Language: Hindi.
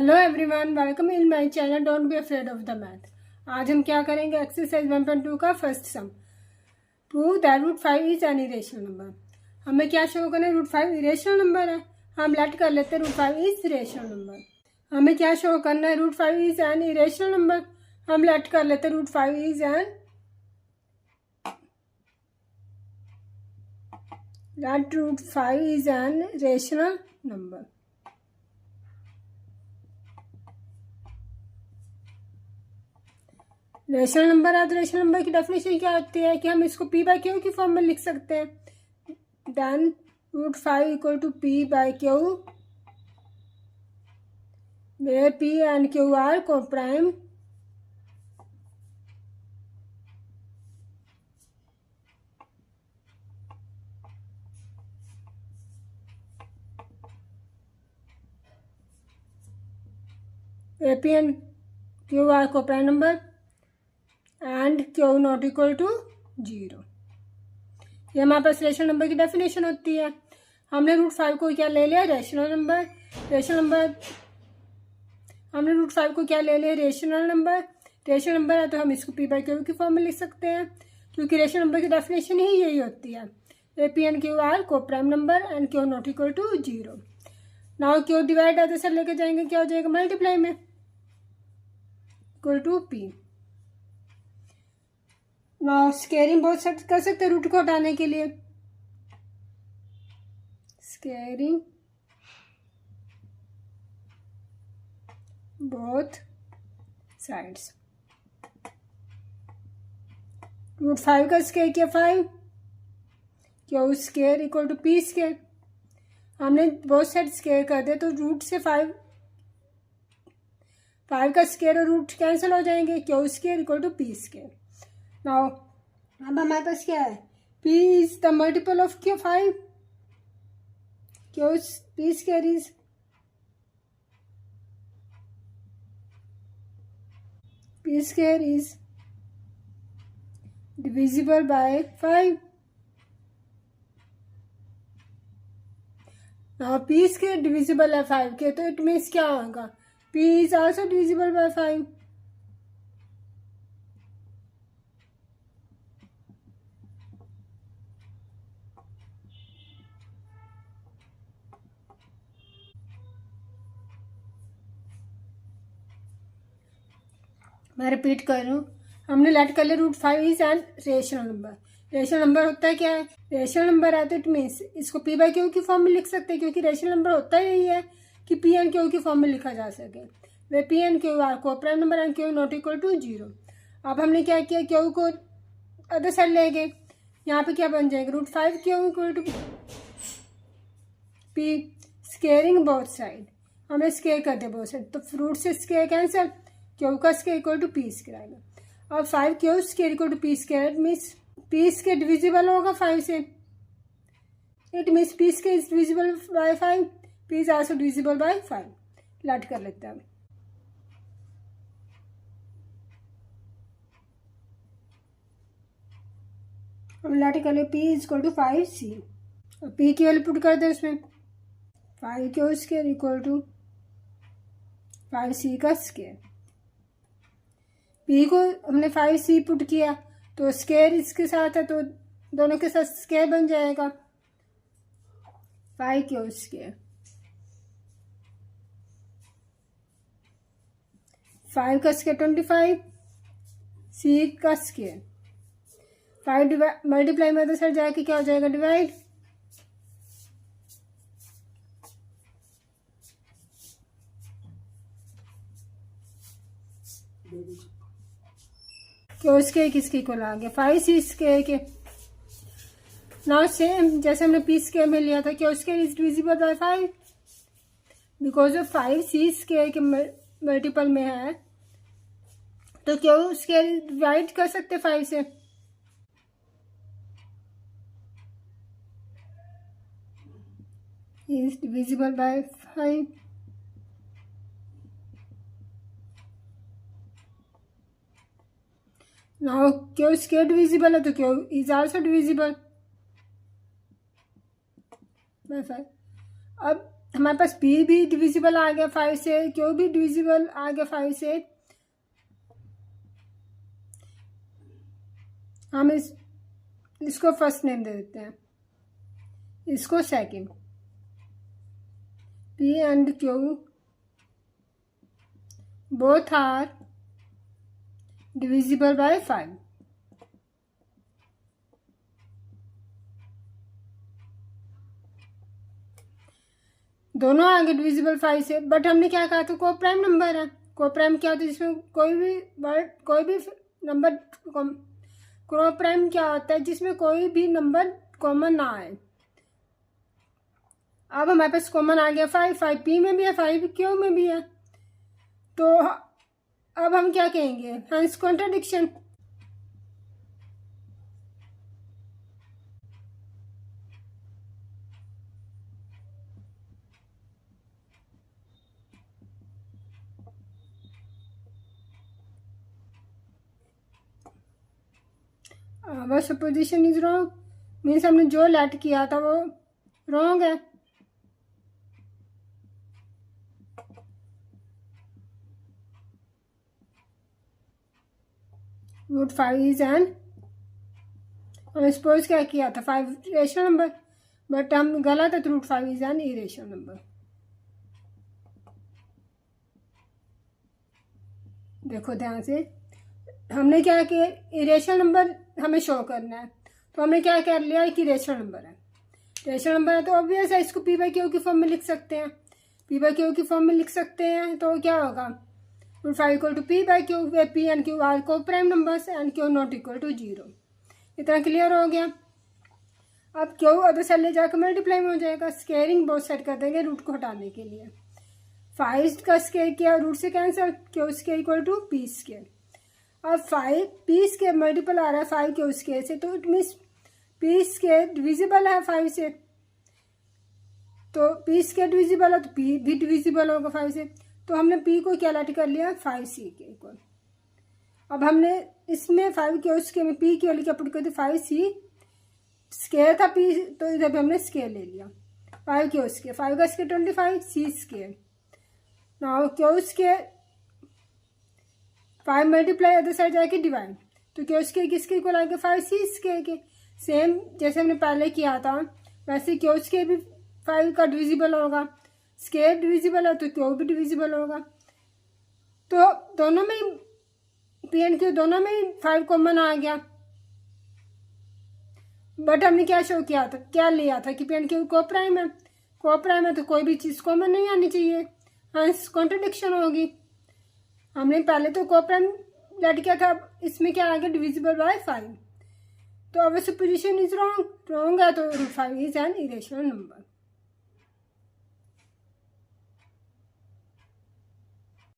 Hello everyone, welcome in my channel don't be afraid of the math. आज हम क्या करेंगे, एक्सरसाइज 1.2 का first sum. Prove that root 5 is an irrational number. हमें क्या शो करना है, रूट 5 इरेशनल नंबर है। हम लेट कर लेते हैं रूट 5 इज रेशनल नंबर। हमें क्या शो करना है, root 5 is an irrational number. हम लेट कर लेते हैं root 5 is an let root 5 is an rational number. Rational number है तो रेशनल नंबर की डेफिनेशन क्या होती है कि हम इसको p बाई क्यू की फॉर्म में लिख सकते हैं। Then root 5 equal to p by Q, where p and q are co-prime where p and q are co-prime number and q not equal to 0। ये हमारे पास रेशनल नंबर की डेफिनेशन होती है। हमने रूट 5 को क्या ले लिया, रेशनल नंबर। हमने रूट 5 को क्या ले लिया, रेशनल नंबर। रेशनल नंबर है तो हम इसको p बाई क्यू की फॉर्म में लिख सकते हैं, क्योंकि रेशनल नंबर की डेफिनेशन ही यही होती है। p and q are co-prime number and q not equal to 0। Now Q divide other side लेके जाएंगे, क्या हो जाएगा, मल्टीप्लाई में equal to p। Now squaring both side कर सकते हैं रूट को हटाने के लिए। Squaring both sides. रूट 5 का स्केयर किया 5, Q square equal to p square. हमने बोथ साइड स्केयर कर दिया तो रूट से 5 का स्केयर और रूट कैंसिल हो जाएंगे, Q square equal to p square. Now अब हमारे पास क्या है, p is the multiple of Q 5, Q p square is p square is divisible by 5। now p square divisible है 5 के, तो इट मीन्स क्या होगा, p is also divisible by 5। मैं रिपीट कर रही हूँ, हमने लेट कर लिया root 5 is an rational number. Rational number होता है क्या है, रेशनल नंबर है तो इट मीन्स इसको p बाई क्यू की फॉर्म में लिख सकते हैं, क्योंकि रेशनल नंबर होता ही यही है कि p एंड क्यू की फॉर्म में लिखा जा सके। Where p and Q are coprime number and Q not equal to 0। अब हमने क्या किया, क्यू को अदर साइड ले गए, यहाँ पे क्या बन जाएगा, root 5 Q equal to p squaring both side. हमें स्केयर कर दिया बोथ साइड, तो रूट से स्केयर कैंसिल, क्यू का square equal to p square आएगा। अब 5 Q square equal to p square means p square divisible होगा 5 से, it means p square is divisible by 5, p is also divisible by 5। Let कर लेते हैं। हम लेट कर ले p is equal to 5c, और p की वैल्यू पुट कर दे उसमें, 5 Q square equal to 5c का स्केयर। p को हमने 5c पुट किया तो स्केयर इसके साथ है तो दोनों के साथ स्केयर बन जाएगा, 5 क्यू स्केयर। 5 का स्केयर 25, c का स्केयर। 5 मल्टीप्लाई में तो सर जाके क्या हो जाएगा, डिवाइड। क्यों स्केयर किसके इक्वल आ गया, 5c स्केयर के। नाउ सेम जैसे हमने p स्केयर में लिया था, क्यों square is divisible by 5 because of 5c square के मल्टीपल में है, तो क्यों स्केयर डिवाइड कर सकते 5 से। Is divisible by 5। Now Q square divisible है तो Q is also divisible by 5। अब हमारे पास पी भी डिविजिबल आ गया 5 से, क्यू भी डिविजिबल आ गया 5 से। हम इसको फर्स्ट नेम दे देते हैं, इसको second. P and Q both are divisible by 5. दोनों आगे डिविजिबल 5 से, बट हमने क्या कहा था, को प्राइम नंबर है। को प्राइम क्या होता है, जिसमें कोई भी नंबर, को प्राइम क्या होता है, जिसमें कोई भी नंबर कॉमन ना आए। अब हमारे पास कॉमन आ गया 5 पी में भी है, 5 क्यू में भी है, तो अब हम क्या कहेंगे, hence contradiction. Our supposition is wrong, means हमने जो लेट किया था वो रॉन्ग है। रूट 5 इज एन, हमने सपोज क्या किया था 5 रेशनल नंबर, बट हम गलत है, तो root 5 is an irrational number. देखो ध्यान से, हमने क्या किया, इरेशनल नंबर हमें शो करना है, तो हमने क्या कर लिया कि रेशनल नंबर है। रेशनल नंबर है तो ऑब्वियस है, इसको पी बाई क्यू की फॉर्म में लिख सकते हैं, पी बाई क्यू की फॉर्म में लिख सकते हैं। तो क्या होगा, root 5 equal to p by q, where p and Q are co prime numbers and Q not equal to 0। इतना क्लियर हो गया। अब क्यू अदर साइड ले जाकर मल्टीप्लाई में हो जाएगा, स्केयरिंग बोथ साइड कर देंगे रूट को हटाने के लिए। 5 का स्केयर किया, रूट से cancel, Q square equal to P square. अब 5 पी स्केयर मल्टीपल आ रहा है 5 क्यू स्केयर से, तो it means P square divisible है 5 से, तो पी स्केयर डिविजिबल है तो पी भी डिविजिबल होगा 5 से। तो हमने पी को क्या लेट कर लिया 5c के इक्वल। अब हमने इसमें 5 क्यू स्केयर में पी की वैल्यू क्या पुट कर दी 5c, स्केयर था पी, तो इधर भी हमने स्केयर ले लिया 5 क्यू स्केयर, 5 का square 25, c square. Now Q square 5 multiply other side जाके डिवाइड, तो क्यू स्केयर किसके इक्वल आएगा 5c स्केयर के। सेम जैसे हमने पहले किया था वैसे क्यू स्केयर भी 5 का डिविजिबल होगा, स्केयर डिविजिबल है तो क्यू भी डिविजिबल होगा। तो दोनों में पी एंड क्यू दोनों में 5 कॉमन आ गया, बट हमने क्या शो किया था, क्या लिया था कि पी एंड क्यू को प्राइम है, को प्राइम है तो कोई भी चीज़ कॉमन नहीं आनी चाहिए, हेंस कॉन्ट्रडिक्शन होगी। हमने पहले तो को प्राइम लेट किया था, इसमें क्या आ गया डिविजिबल बाय 5, तो अवर सपोजिशन इज रॉन्ग है, तो root 5 is an irrational number.